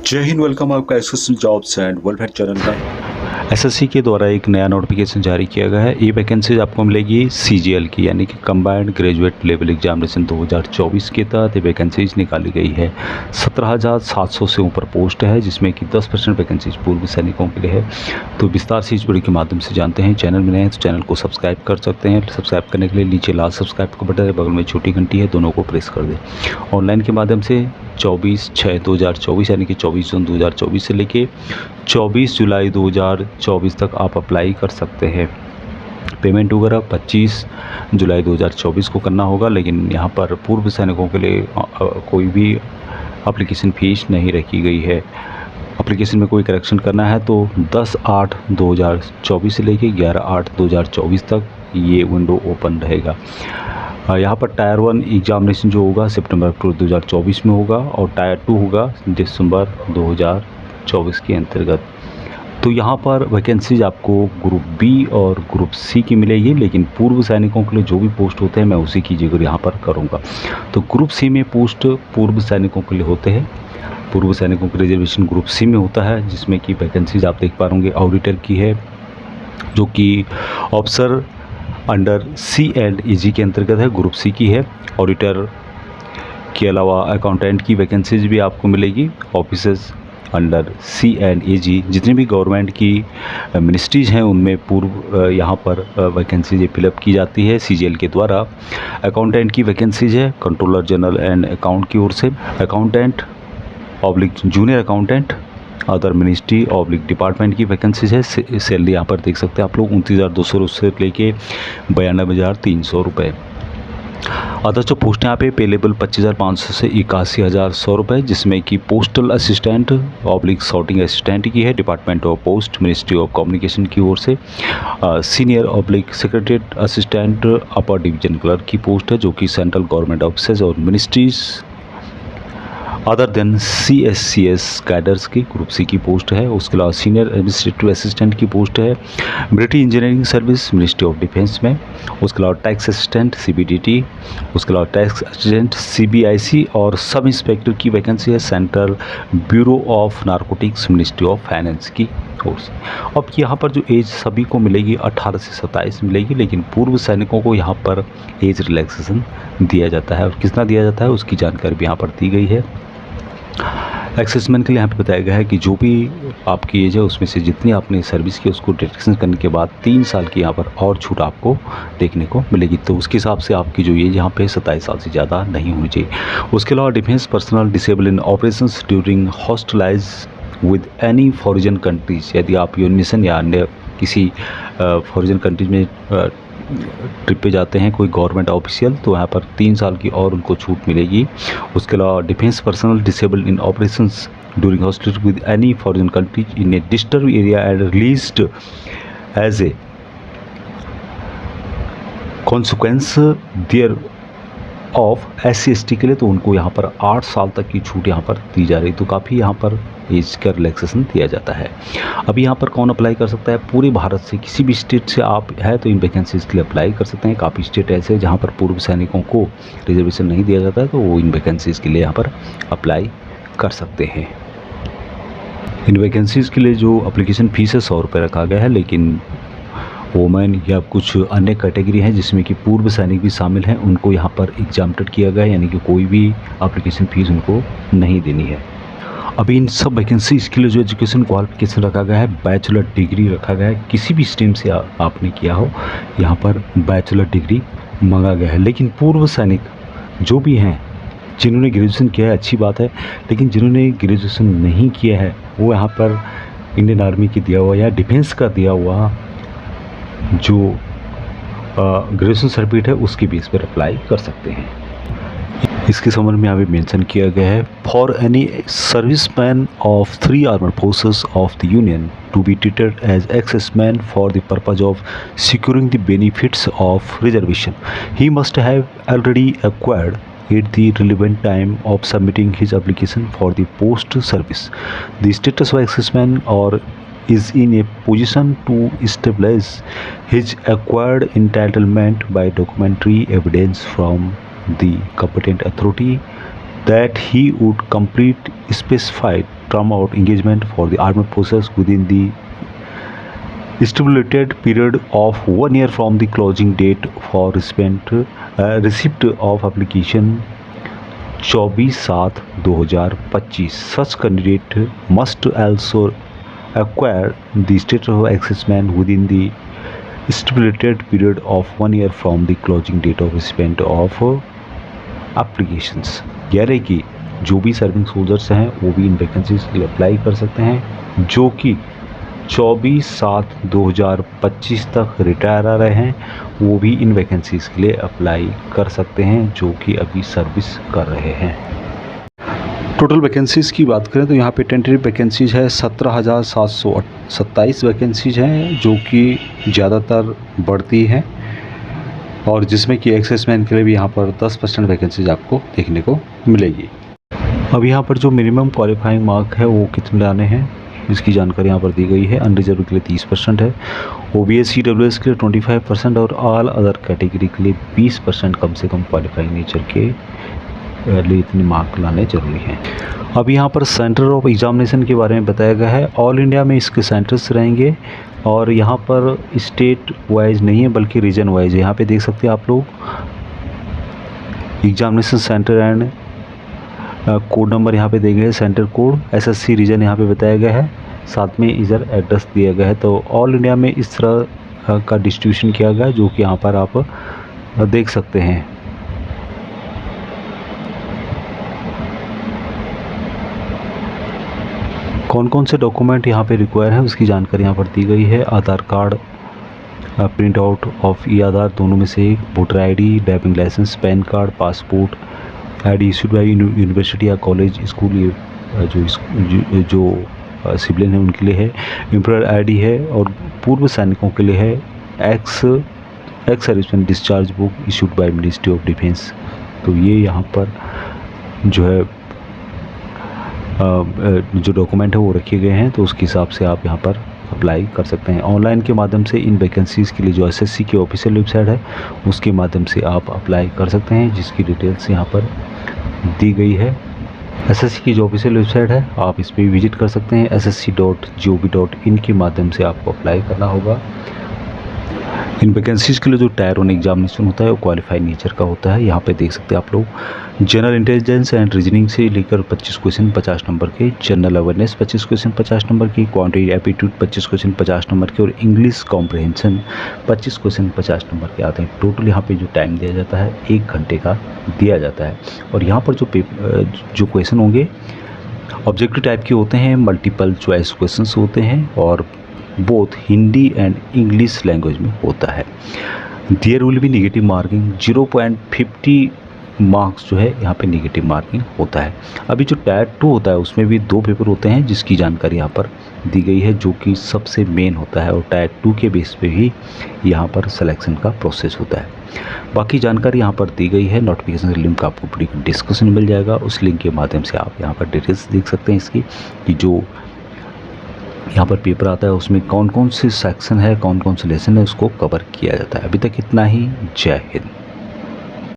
जय हिंद। वेलकम आपका SSC jobs and welfare channel में। एसएससी के द्वारा एक नया नोटिफिकेशन जारी किया गया है। ये वैकेंसीज आपको मिलेगी सीजीएल की, यानी कि कंबाइंड ग्रेजुएट लेवल एग्जामिनेशन 2024 के तहत ये वैकेंसीज निकाली गई है। 17,700 से ऊपर पोस्ट है, जिसमें कि 10% वैकेंसीज पूर्व सैनिकों के लिए है। तो विस्तार से इस वीडियो के माध्यम से जानते हैं। चैनल में नए हैं तो चैनल को सब्सक्राइब कर सकते हैं। सब्सक्राइब करने के लिए नीचे लाल सब्सक्राइब का बटन है, बगल में छोटी घंटी है, दोनों को प्रेस कर दें। ऑनलाइन के माध्यम से 24/6/2024 यानी कि 24 जून 2024 से लेके 24 जुलाई 2024 तक आप अप्लाई कर सकते हैं। पेमेंट वगैरह 25 जुलाई 2024 को करना होगा, लेकिन यहाँ पर पूर्व सैनिकों के लिए कोई भी एप्लीकेशन फ़ीस नहीं रखी गई है। एप्लीकेशन में कोई करेक्शन करना है तो 10/8/2024 से लेके 11/8/2024 तक ये विंडो ओपन रहेगा। यहाँ पर टायर 1 एग्जामिनेशन जो होगा सितंबर-अक्टूबर 2024 में होगा, और टायर 2 होगा दिसंबर 2024 के अंतर्गत। तो यहाँ पर वैकेंसीज आपको ग्रुप बी और ग्रुप सी की मिलेगी, लेकिन पूर्व सैनिकों के लिए जो भी पोस्ट होते हैं मैं उसी की जिक्र यहाँ पर करूँगा। तो ग्रुप सी में पोस्ट पूर्व सैनिकों के लिए होते हैं। पूर्व सैनिकों की रिजर्वेशन ग्रुप सी में होता है, जिसमें कि वैकेंसीज आप देख पा होंगे। ऑडिटर की है, जो कि ऑफिसर अंडर सी एंड ई के अंतर्गत है, ग्रुप सी की है। ऑडिटर के अलावा अकाउंटेंट की वैकेंसीज भी आपको मिलेगी। ऑफिसर्स अंडर सी एंड ए जितनी भी गवर्नमेंट की मिनिस्ट्रीज़ हैं उनमें पूर्व यहाँ पर वैकेंसीज फिलअप की जाती है सीजीएल के द्वारा। अकाउंटेंट की वैकेंसीज है कंट्रोलर जनरल एंड अकाउंट की ओर से। Accountant oblique junior accountant other ministry oblique department की वैकेंसीज है। सैलरी यहाँ पर देख सकते हैं आप लोग 29,200 से लेके 92,300 रुपये। अदर जो पोस्ट यहाँ पे पे लेवल 25,500 से 81,100 रुपये, जिसमें कि postal assistant oblique sorting assistant की है, department of post ministry of communication की ओर से। Senior oblique secretariat assistant upper division clerk की पोस्ट है, जो कि सेंट्रल गवर्नमेंट ऑफिसेज और ministries other than CSCS cadres की ग्रुप सी की पोस्ट है। उसके अलावा सीनियर एडमिनिस्ट्रेटिव असिस्टेंट की पोस्ट है military engineering service ministry of defence में। उसके अलावा टैक्स असिस्टेंट CBDT, उसके अलावा टैक्स असिस्टेंट CBIC और सब इंस्पेक्टर की वैकेंसी है central bureau of narcotics ministry of finance की ओर से। अब यहाँ पर जो एज सभी को मिलेगी 18 से 27 मिलेगी, लेकिन पूर्व सैनिकों को यहाँ पर एज रिलैक्सेशन दिया जाता है, और कितना दिया जाता है उसकी जानकारी भी यहाँ पर दी गई है। एक्सेसमेंट के लिए यहाँ पे बताया गया है कि जो भी आपकी एज है उसमें से जितनी आपने सर्विस की उसको डिडक्शन करने के बाद 3 साल की यहाँ पर और छूट आपको देखने को मिलेगी। तो उसके हिसाब से आपकी जो एज यहाँ पे 27 साल से ज़्यादा नहीं होनी चाहिए। उसके अलावा defence personnel disable in operations during hostilities with any foreign countries, यदि आप यूनिसन या अन्य किसी फॉरेन कंट्रीज में ट्रिप पे जाते हैं कोई गवर्नमेंट ऑफिशियल, तो यहाँ पर 3 साल की और उनको छूट मिलेगी। उसके अलावा defence personnel disable in operations during hostility with any foreign countries in a disturb area and released as a consequence thereof SC/ST के लिए, तो उनको यहाँ पर 8 साल तक की छूट यहाँ पर दी जा रही। तो काफ़ी यहाँ पर एज का रिलैक्सेशन दिया जाता है। अभी यहाँ पर कौन अप्लाई कर सकता है? पूरे भारत से किसी भी स्टेट से आप है तो इन वैकेंसीज़ के लिए अप्लाई कर सकते हैं। काफ़ी स्टेट ऐसे हैं जहाँ पर पूर्व सैनिकों को रिजर्वेशन नहीं दिया जाता है, तो वो इन वैकेंसीज़ के लिए यहाँ पर अप्लाई कर सकते हैं। इन वैकेंसीज़ के लिए जो अप्लीकेशन फ़ीस है 100 रुपये रखा गया है, लेकिन वोमेन या कुछ अन्य कैटेगरी हैं जिसमें कि पूर्व सैनिक भी शामिल हैं, उनको यहाँ पर एग्जाम्प्टेड किया गया है, यानी कि कोई भी एप्लीकेशन फ़ीस उनको नहीं देनी है। अभी इन सब वैकेंसीज़ के लिए जो एजुकेशन क्वालिफिकेशन रखा गया है, बैचलर डिग्री रखा गया है। किसी भी स्ट्रीम से आपने किया हो, यहाँ पर बैचलर डिग्री मांगा गया है। लेकिन पूर्व सैनिक जो भी हैं जिन्होंने ग्रेजुएशन किया है अच्छी बात है, लेकिन जिन्होंने ग्रेजुएशन नहीं किया है वो यहाँ पर इंडियन आर्मी की दिया हुआ या डिफेंस का दिया हुआ जो ग्रेजुएशन सर्टिफिकेट है उसकी बेस पर अप्लाई कर सकते हैं। इसके संबंध में अभी मेंशन किया गया है, for any serviceman of 3 armed forces of the union to be treated as exserviceman for the purpose of securing the benefits of reservation he must have already acquired at the relevant time of submitting his application for the post service. The status of accessman or is in a position to establish his acquired entitlement by documentary evidence from the competent authority that he would complete specified term out engagement for the armed forces within the stipulated period of 1 year from the closing date for receipt of application 24/7/2025. Such candidate must also acquire the status of accessman within the stipulated period of 1 year from the closing date of receipt of applications. कह रहे कि जो भी serving soldiers हैं वो भी इन vacancies के लिए अप्लाई कर सकते हैं जो कि 24/7/2025 तक रिटायर आ रहे हैं, वो भी इन वैकेंसीज के लिए अप्लाई कर सकते हैं जो कि अभी सर्विस कर रहे हैं। टोटल वैकेंसीज़ की बात करें तो यहाँ पे टेंटेटिव वैकेंसीज है 17,727 वैकेंसीज हैं जो कि ज़्यादातर बढ़ती हैं और जिसमें कि एक्सेसमैन के लिए भी यहाँ पर 10% वैकेंसीज आपको देखने को मिलेगी। अब यहाँ पर जो मिनिमम क्वालिफाइंग मार्क है वो कितने लाने हैं इसकी जानकारी यहाँ पर दी गई है। अनरिजर्व के लिए 30% है, OBS EWS के लिए 25% और ऑल अदर कैटेगरी के लिए 20% कम से कम क्वालिफाइंग नेचर के लिए इतने मार्क लाने जरूरी हैं। अब यहाँ पर सेंटर ऑफ एग्जामिनेशन के बारे में बताया गया है। ऑल इंडिया में इसके सेंटर्स रहेंगे और यहाँ पर स्टेट वाइज नहीं है बल्कि रीजन वाइज है। यहाँ पे देख सकते हैं आप लोग examination centre and code number यहाँ पे दिए गए हैं, सेंटर कोड, SSC रीजन यहाँ पे बताया गया है, साथ में इधर एड्रेस दिया गया है। तो ऑल इंडिया में इस तरह का डिस्ट्रीब्यूशन किया गया है जो कि यहाँ पर आप देख सकते हैं। कौन कौन से डॉक्यूमेंट यहाँ पे रिक्वायर है उसकी जानकारी यहाँ पर दी गई है। आधार कार्ड, प्रिंट आउट ऑफ ई-आधार दोनों में से एक, voter ID, driving licence, pan card, passport, ID issued by university या कॉलेज, स्कूल, जो सिविलियन है उनके लिए है, एम्प्लॉयर ID है और पूर्व सैनिकों के लिए है, ex serviceman discharge book issued by ministry of defence. तो ये यहाँ पर जो है जो डॉक्यूमेंट है वो रखे गए हैं, तो उसके हिसाब से आप यहाँ पर अप्लाई कर सकते हैं। ऑनलाइन के माध्यम से इन वैकेंसीज़ के लिए जो SSC की ऑफिशियल वेबसाइट है उसके माध्यम से आप अप्लाई कर सकते हैं जिसकी डिटेल्स यहाँ पर दी गई है। SSC की जो ऑफिशियल वेबसाइट है आप इस पर विजिट कर सकते हैं। ssc.gov.in के माध्यम से आपको अप्लाई करना होगा। इन वैकेंसीज़ के लिए जो टायर 1 एग्जामिनेशन होता है वो क्वालिफाइड नेचर का होता है। यहाँ पे देख सकते हैं आप लोग जनरल इंटेलिजेंस एंड रीजनिंग से लेकर 25 क्वेश्चन 50 नंबर के, जनरल अवेयरनेस 25 क्वेश्चन 50 नंबर की, क्वांटिटी एप्टीट्यूड 25 क्वेश्चन 50 नंबर के और इंग्लिश कॉम्प्रहेंशन 25 क्वेश्चन 50 नंबर के आते हैं। टोटल यहाँ पे जो टाइम दिया जाता है 1 घंटे का दिया जाता है। और यहाँ पर जो क्वेश्चन होंगे ऑब्जेक्टिव टाइप के होते हैं, मल्टीपल चॉइस क्वेश्चन होते हैं और both Hindi and English language में होता है। There will be negative marking 0.50 marks जो है यहाँ पे नेगेटिव मार्किंग होता है। अभी जो टायर 2 होता है उसमें भी 2 पेपर होते हैं जिसकी जानकारी यहाँ पर दी गई है जो कि सबसे मेन होता है और टायर 2 के बेस पे ही यहाँ पर सिलेक्शन का प्रोसेस होता है। बाकी जानकारी यहाँ पर दी गई है। नोटिफिकेशन लिंक आपको पूरी डिस्कशन मिल जाएगा, उस लिंक के माध्यम से आप यहाँ पर डिटेल्स देख सकते हैं इसकी कि जो यहाँ पर पेपर आता है उसमें कौन कौन से सेक्शन है, कौन कौन से लेसन है उसको कवर किया जाता है। अभी तक इतना ही। जय हिंद।